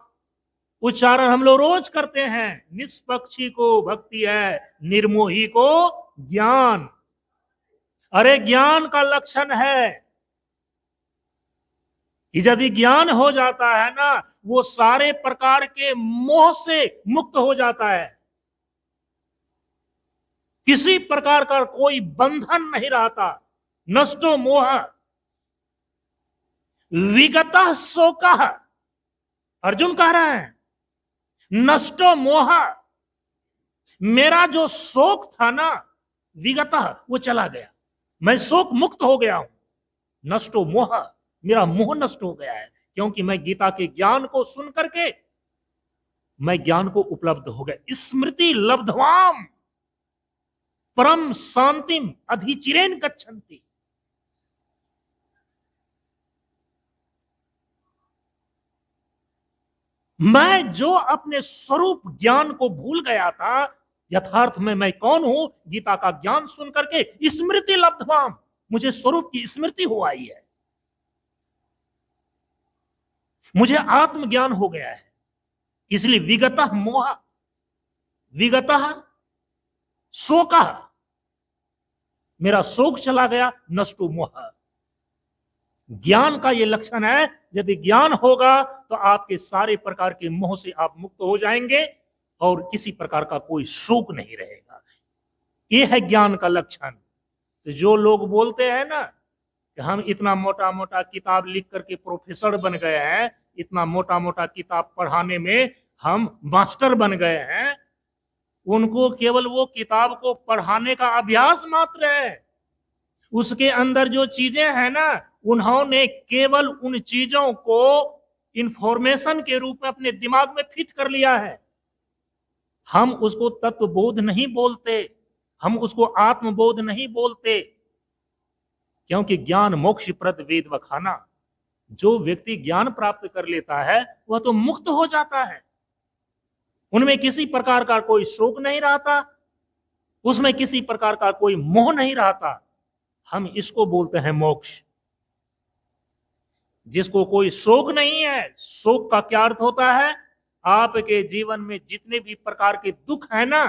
उच्चारण हम लोग रोज करते हैं। निष्पक्षी को भक्ति है, निर्मोही को ज्ञान। अरे ज्ञान का लक्षण है कि यदि ज्ञान हो जाता है ना, वो सारे प्रकार के मोह से मुक्त हो जाता है। किसी प्रकार का कोई बंधन नहीं रहता। नष्टो मोह विगतः शोकः, अर्जुन कह रहे हैं नष्टो मोह, मेरा जो शोक था ना, विगतः, वो चला गया, मैं शोक मुक्त हो गया हूं। नष्टो मोह, मेरा मोह नष्ट हो गया है, क्योंकि मैं गीता के ज्ञान को सुन करके मैं ज्ञान को उपलब्ध हो गया। स्मृति लब्धवाम परम शांतिम अधिचिरेन गच्छन्ति। मैं जो अपने स्वरूप ज्ञान को भूल गया था, यथार्थ में मैं कौन हूं, गीता का ज्ञान सुन करके स्मृति लब्धवाम, मुझे स्वरूप की स्मृति हो आई है, मुझे आत्मज्ञान हो गया है। इसलिए विगतः मोह, विगतः शोकः, मेरा शोक चला गया, नष्टो मोह। ज्ञान का यह लक्षण है। यदि ज्ञान होगा तो आपके सारे प्रकार के मोह से आप मुक्त हो जाएंगे और किसी प्रकार का कोई शोक नहीं रहेगा। यह है ज्ञान का लक्षण। तो जो लोग बोलते हैं ना कि हम इतना मोटा मोटा किताब लिख करके प्रोफेसर बन गए हैं, इतना मोटा मोटा किताब पढ़ाने में हम मास्टर बन गए हैं, उनको केवल वो किताब को पढ़ाने का अभ्यास मात्र है। उसके अंदर जो चीजें हैं ना, उन्होंने केवल उन चीजों को इंफॉर्मेशन के रूप में अपने दिमाग में फिट कर लिया है। हम उसको तत्वबोध नहीं बोलते, हम उसको आत्मबोध नहीं बोलते, क्योंकि ज्ञान मोक्ष प्रद वेद वखाना। जो व्यक्ति ज्ञान प्राप्त कर लेता है वह तो मुक्त हो जाता है। उनमें किसी प्रकार का कोई शोक नहीं रहता, उसमें किसी प्रकार का कोई मोह नहीं रहता। हम इसको बोलते हैं मोक्ष। जिसको कोई शोक नहीं है, शोक का क्या अर्थ होता है? आपके जीवन में जितने भी प्रकार के दुख है ना,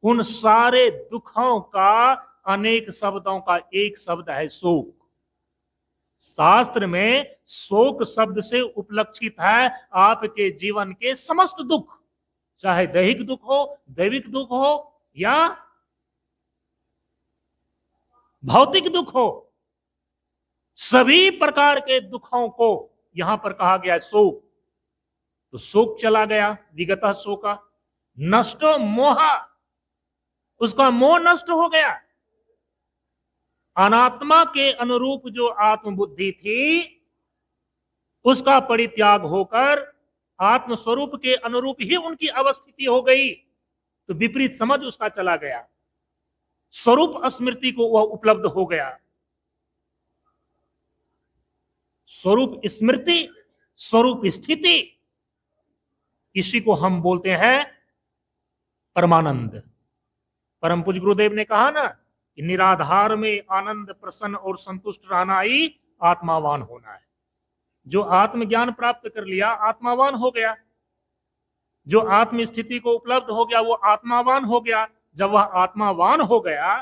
उन सारे दुखों का अनेक शब्दों का एक शब्द है शोक। शास्त्र में शोक शब्द से उपलक्षित है आपके जीवन के समस्त दुख, चाहे दैहिक दुख हो, दैविक दुख हो या भौतिक दुख हो, सभी प्रकार के दुखों को यहां पर कहा गया है शोक। तो शोक चला गया, विगतः शोका नष्टो मोह, उसका मोह नष्ट हो गया। अनात्मा के अनुरूप जो आत्मबुद्धि थी उसका परित्याग होकर आत्म स्वरूप के अनुरूप ही उनकी अवस्थिति हो गई। तो विपरीत समझ उसका चला गया, स्वरूप स्मृति को वह उपलब्ध हो गया। स्वरूप स्मृति, स्वरूप स्थिति, इसी को हम बोलते हैं परमानंद। परम पूज्य गुरुदेव ने कहा ना कि निराधार में आनंद, प्रसन्न और संतुष्ट रहना ही आत्मावान होना है। जो आत्मज्ञान प्राप्त कर लिया आत्मावान हो गया, जो आत्म स्थिति को उपलब्ध हो गया वो आत्मावान हो गया। जब वह आत्मावान हो गया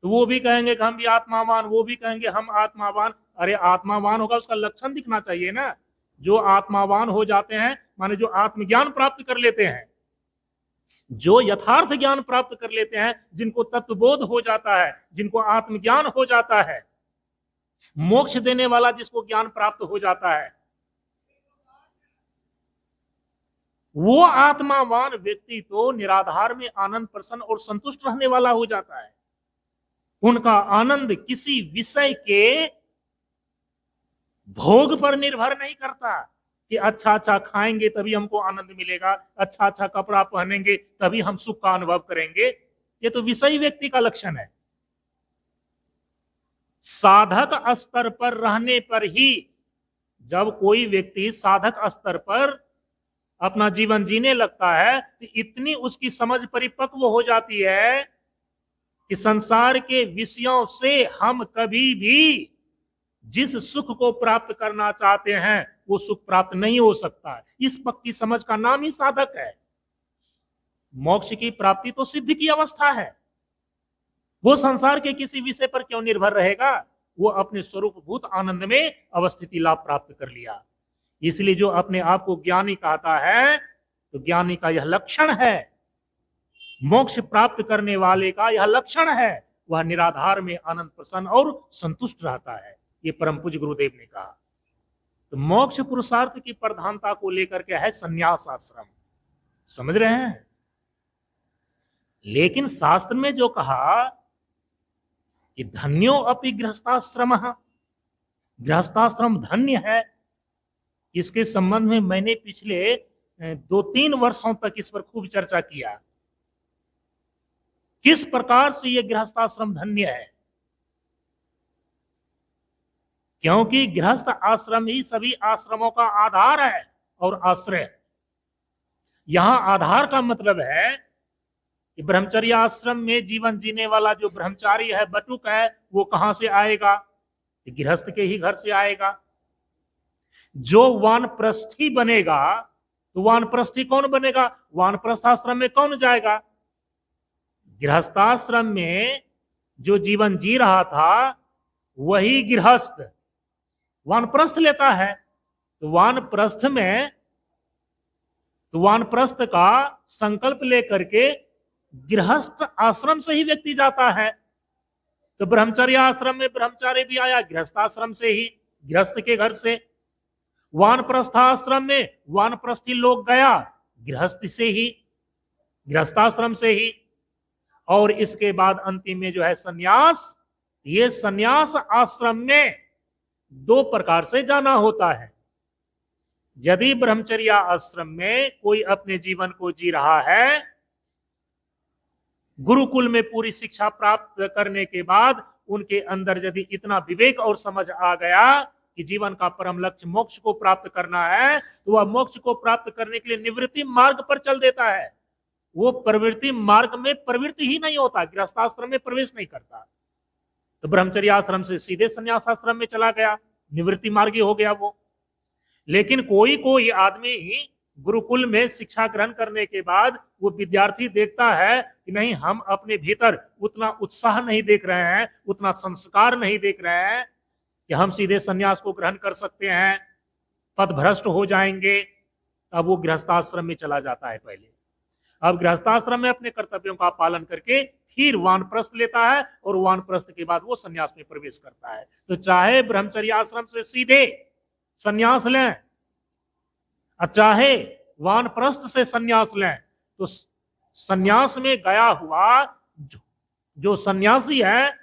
तो वो भी कहेंगे कि हम भी आत्मावान, वो भी कहेंगे हम आत्मावान। अरे आत्मावान होगा उसका लक्षण दिखना चाहिए ना। जो आत्मावान हो जाते हैं माने जो आत्मज्ञान प्राप्त कर लेते हैं, जो यथार्थ ज्ञान प्राप्त कर लेते हैं, जिनको तत्वबोध हो जाता है, जिनको आत्मज्ञान हो जाता है, मोक्ष देने वाला जिसको ज्ञान प्राप्त हो जाता है, वो आत्मावान व्यक्ति तो निराधार में आनंद, प्रसन्न और संतुष्ट रहने वाला हो जाता है। उनका आनंद किसी विषय के भोग पर निर्भर नहीं करता कि अच्छा अच्छा खाएंगे तभी हमको आनंद मिलेगा, अच्छा अच्छा कपड़ा पहनेंगे तभी हम सुख का अनुभव करेंगे। ये तो विषयी व्यक्ति का लक्षण है। साधक स्तर पर रहने पर ही, जब कोई व्यक्ति साधक स्तर पर अपना जीवन जीने लगता है तो इतनी उसकी समझ परिपक्व हो जाती है कि संसार के विषयों से हम कभी भी जिस सुख को प्राप्त करना चाहते हैं वो सुख प्राप्त नहीं हो सकता है। इस पक्की समझ का नाम ही साधक है। मोक्ष की प्राप्ति तो सिद्ध की अवस्था है। वो संसार के किसी विषय पर क्यों निर्भर रहेगा, वो अपने स्वरूप भूत आनंद में अवस्थिति लाभ प्राप्त कर लिया। इसलिए जो अपने आप को ज्ञानी कहता है तो ज्ञानी का यह लक्षण है, मोक्ष प्राप्त करने वाले का यह लक्षण है, वह निराधार में आनंद, प्रसन्न और संतुष्ट रहता है। ये परम पूज्य गुरुदेव ने कहा। तो मोक्ष पुरुषार्थ की प्रधानता को लेकर के है संन्यास आश्रम, समझ रहे हैं। लेकिन शास्त्र में जो कहा कि धन्यो अपि गृहस्थाश्रम, गृहस्थाश्रम धन्य है, इसके संबंध में मैंने पिछले 2-3 वर्षों तक इस पर खूब चर्चा किया। किस प्रकार से यह गृहस्थाश्रम धन्य है, क्योंकि गृहस्थ आश्रम ही सभी आश्रमों का आधार है और आश्रय। यहां आधार का मतलब है कि ब्रह्मचर्य आश्रम में जीवन जीने वाला जो ब्रह्मचारी है, बटुक है, वो कहां से आएगा, गृहस्थ के ही घर से आएगा। जो वानप्रस्थी बनेगा तो वानप्रस्थी कौन बनेगा, वानप्रस्थ आश्रम में कौन जाएगा। गृहस्थाश्रम में जो जीवन जी रहा था वही गृहस्थ वानप्रस्थ लेता है। तो वानप्रस्थ का संकल्प लेकर के गृहस्थ आश्रम से ही व्यक्ति जाता है। तो ब्रह्मचर्य आश्रम में ब्रह्मचारी भी आया गृहस्थ आश्रम से ही, गृहस्थ के घर से। वानप्रस्थाश्रम में वानप्रस्थी लोग गया गृहस्थ से ही, गृहस्थाश्रम से ही। और इसके बाद अंतिम में जो है सन्यास, ये सन्यास आश्रम में 2 प्रकार से जाना होता है। यदि ब्रह्मचर्य आश्रम में कोई अपने जीवन को जी रहा है, गुरुकुल में पूरी शिक्षा प्राप्त करने के बाद उनके अंदर यदि इतना विवेक और समझ आ गया कि जीवन का परम लक्ष्य मोक्ष को प्राप्त करना है, तो वह मोक्ष को प्राप्त करने के लिए निवृत्ति मार्ग पर चल देता है। वो प्रवृत्ति मार्ग में प्रवृत्ति ही नहीं होता, गृहस्थाश्रम में प्रवेश नहीं करता। तो ब्रह्मचर्य आश्रम से सीधे संन्यास आश्रम में चला गया, निवृत्ति मार्गी हो गया वो। लेकिन कोई कोई आदमी गुरुकुल में शिक्षा ग्रहण करने के बाद वो विद्यार्थी देखता है कि नहीं, हम अपने भीतर उतना उत्साह नहीं देख रहे हैं, उतना संस्कार नहीं देख रहे हैं कि हम सीधे संन्यास को ग्रहण कर सकते हैं, पथभ्रष्ट हो जाएंगे। अब वो गृहस्थाश्रम में चला जाता है पहले। अब गृहस्थाश्रम में अपने कर्तव्यों का पालन करके फिर वानप्रस्थ लेता है और वानप्रस्थ के बाद वो संन्यास में प्रवेश करता है। तो चाहे ब्रह्मचर्य आश्रम से सीधे संन्यास लें, चाहे वानप्रस्थ से संन्यास लें, तो संन्यास में गया हुआ जो सन्यासी है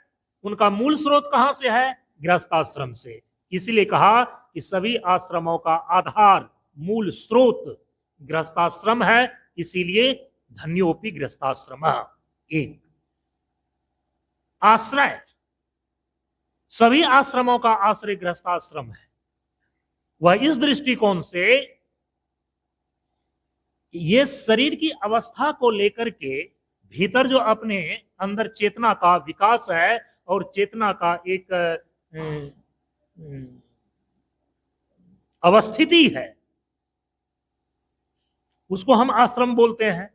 उनका मूल स्रोत कहां से है? गृहस्थाश्रम से। इसीलिए कहा कि सभी आश्रमों का आधार, मूल स्रोत गृहस्थाश्रम है, इसीलिए धन्योपि गृहस्थाश्रम। एक आश्रय, सभी आश्रमों का आश्रय गृहस्थाश्रम है। वह इस दृष्टिकोण से ये शरीर की अवस्था को लेकर के भीतर जो अपने अंदर चेतना का विकास है और चेतना का एक अवस्थिति है, उसको हम आश्रम बोलते हैं।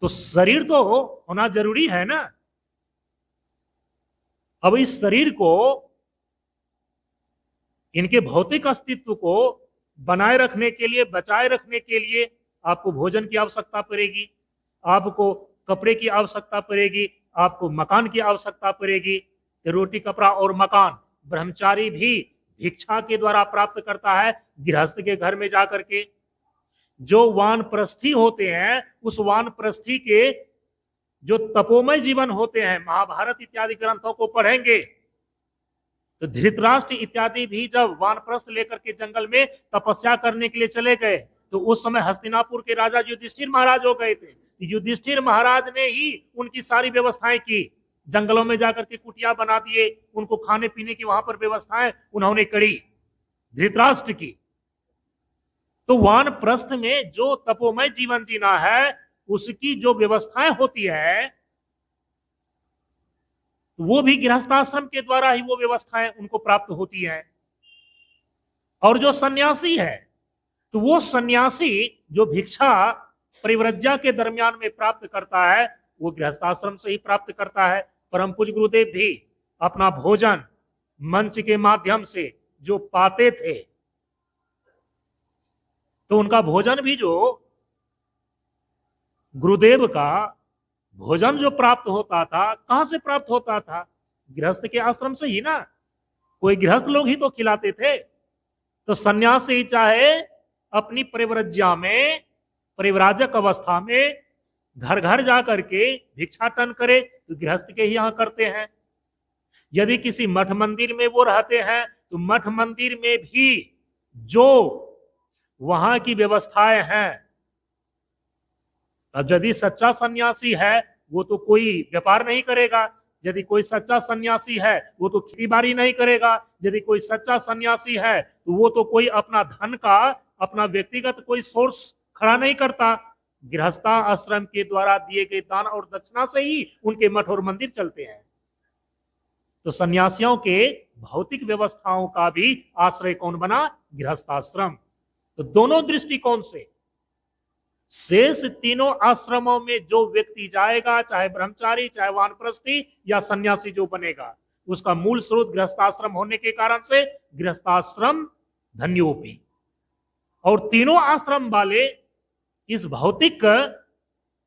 तो शरीर तो होना जरूरी है ना। अब इस शरीर को, इनके भौतिक अस्तित्व को बनाए रखने के लिए, बचाए रखने के लिए आपको भोजन की आवश्यकता पड़ेगी, आपको कपड़े की आवश्यकता पड़ेगी, आपको मकान की आवश्यकता पड़ेगी। रोटी, कपड़ा और मकान ब्रह्मचारी भी भिक्षा के द्वारा प्राप्त करता है, गृहस्थ के घर में जाकर के। जो वानप्रस्थी होते हैं, उस वानप्रस्थी के जो तपोमय जीवन होते हैं, महाभारत इत्यादि ग्रंथों को पढ़ेंगे तो धृतराष्ट्र इत्यादि भी जब वानप्रस्थ लेकर के जंगल में तपस्या करने के लिए चले गए तो उस समय हस्तिनापुर के राजा युधिष्ठिर महाराज हो गए थे। युधिष्ठिर महाराज ने ही उनकी सारी व्यवस्थाएं की, जंगलों में जाकर के कुटिया बना दिए, उनको खाने पीने की वहां पर व्यवस्थाएं उन्होंने करी, धृतराष्ट्र की। तो वानप्रस्थ में जो तपोमय जीवन जीना है, उसकी जो व्यवस्थाएं होती है, वो भी गृहस्थाश्रम के द्वारा ही वो व्यवस्थाएं उनको प्राप्त होती है। और जो सन्यासी है, तो वो सन्यासी जो भिक्षा परिव्रज्या के दरमियान में प्राप्त करता है, वो गृहस्थाश्रम से ही प्राप्त करता है। परम पूज्य गुरुदेव भी अपना भोजन मंच के माध्यम से जो पाते थे, तो उनका भोजन भी, जो गुरुदेव का भोजन जो प्राप्त होता था, कहां से प्राप्त होता था? गृहस्थ के आश्रम से ही ना। कोई गृहस्थ लोग ही तो खिलाते थे। तो सन्यासी चाहे अपनी परिव्रज्या में, परिव्राजक अवस्था में घर घर जाकर के भिक्षाटन करे, तो गृहस्थ के ही यहां करते हैं। यदि किसी मठ मंदिर में वो रहते हैं, तो मठ मंदिर में भी जो वहां की व्यवस्थाएं हैं, अब यदि सच्चा सन्यासी है वो तो कोई व्यापार नहीं करेगा, यदि कोई सच्चा सन्यासी है वो तो खेती बाड़ी नहीं करेगा, यदि कोई सच्चा सन्यासी है तो वो तो कोई अपना धन का, अपना व्यक्तिगत कोई सोर्स खड़ा नहीं करता। गृहस्था आश्रम के द्वारा दिए गए दान और दक्षिणा से ही उनके मठ और मंदिर चलते हैं। तो सन्यासियों के भौतिक व्यवस्थाओं का भी आश्रय कौन बना? गृहस्थाश्रम। तो दोनों दृष्टिकोण से शेष तीनों आश्रमों में जो व्यक्ति जाएगा, चाहे ब्रह्मचारी, चाहे वानप्रस्थी या सन्यासी जो बनेगा, उसका मूल स्रोत गृहस्थाश्रम होने के कारण से गृहस्थाश्रम धन्योपि। और तीनों आश्रम वाले इस भौतिक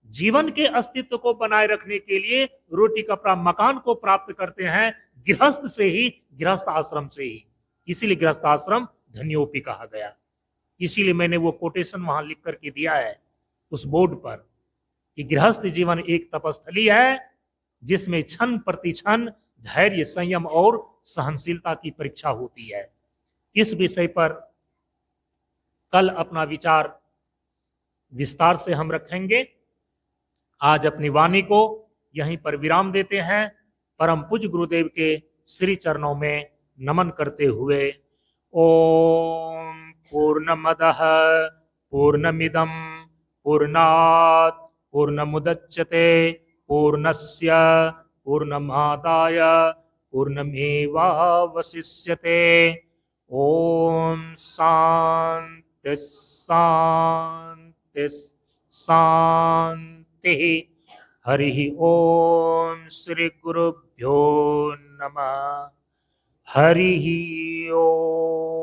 जीवन के अस्तित्व को बनाए रखने के लिए रोटी, कपड़ा, मकान को प्राप्त करते हैं गृहस्थ से ही, गृहस्थ आश्रम से ही। इसीलिए गृहस्थ आश्रम धन्योपि कहा गया। इसीलिए मैंने वो कोटेशन वहां लिख करके दिया है उस बोर्ड पर कि गृहस्थ जीवन एक तपस्थली है जिसमें क्षण प्रति क्षण धैर्य, संयम और सहनशीलता की परीक्षा होती है। इस विषय पर कल अपना विचार विस्तार से हम रखेंगे। आज अपनी वाणी को यहीं पर विराम देते हैं, परम पूज्य गुरुदेव के श्री चरणों में नमन करते हुए। ओम पूर्णमदः पूर्णमिदं पूर्णात् पूर्णमुदच्यते पूर्णस्य पूर्णमादाय पूर्णमेवावशिष्यते। ओम शांति शांति शांति। हरि ओम श्री गुरुभ्यो नमः। हरि ओम।